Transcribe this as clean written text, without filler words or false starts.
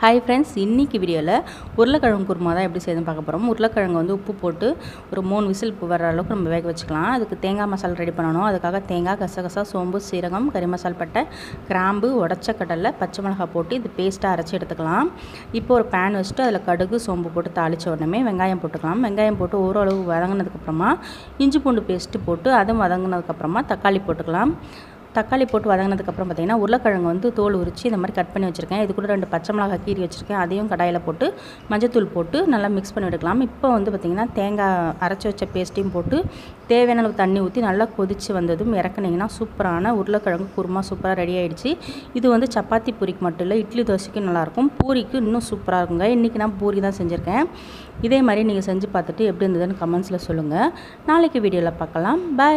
Hi friends, இன்றைக்கி வீடியோவில் உருளைக்கிழங்கு குருமா தான் எப்படி செய்யணும்னு பார்க்க போகிறோம். உருளைக்கிழங்கு வந்து உப்பு போட்டு ஒரு 3 விசில் வர அளவுக்கு நம்ம வேக வச்சுக்கலாம். அதுக்கு தேங்காய் மசாலா ரெடி பண்ணணும். அதுக்காக தேங்காய், கசகசா, சோம்பு, சீரகம், கறி மசால் பட்டை, கிராம்பு, உடச்ச கடலை, பச்சை மிளகாய் போட்டு இது பேஸ்ட்டாக அரைச்சி எடுத்துக்கலாம். இப்போ ஒரு பேன் வச்சுட்டு அதில் கடுகு, சோம்பு போட்டு தாளித்த உடனே வெங்காயம் போட்டுக்கலாம். வெங்காயம் போட்டு ஓரளவு வதங்கினதுக்கப்புறமா இஞ்சி பூண்டு பேஸ்ட்டு போட்டு அதுவும் வதங்கினதுக்கப்புறமா தக்காளி போட்டுக்கலாம். தக்காளி போட்டு வதங்கினதுக்கப்புறம் பார்த்திங்கன்னா உருளைக்கிழங்கு வந்து தோல் உரித்து இந்த மாதிரி கட் பண்ணி வச்சுருக்கேன். இது கூட 2 பச்சை மிளகாய் கீறி வச்சுருக்கேன். அதையும் கடாயில் போட்டு மஞ்சத்தூள் போட்டு நல்லா மிக்ஸ் பண்ணி எடுக்கலாம். இப்போ வந்து பார்த்திங்கன்னா தேங்காய் அரைச்சி வச்ச பேஸ்ட்டையும் போட்டு தேவையான அளவு தண்ணி ஊற்றி நல்லா கொதித்து வந்ததும் இறக்குனிங்கன்னா சூப்பரான உருளைக்கிழங்கு குருமா சூப்பராக ரெடி ஆகிடுச்சு. இது வந்து சப்பாத்தி பூரிக்கு மட்டும் இல்லை, இட்லி தோசைக்கும் நல்லாயிருக்கும், பூரிக்கு இன்னும் சூப்பராக இருக்குங்க. இன்றைக்கி நான் பூரி தான் செஞ்சுருக்கேன். இதே மாதிரி நீங்கள் செஞ்சு பார்த்துட்டு எப்படி இருந்ததுன்னு கமெண்ட்ஸில் சொல்லுங்கள். நாளைக்கு வீடியோவில் பார்க்கலாம். பை.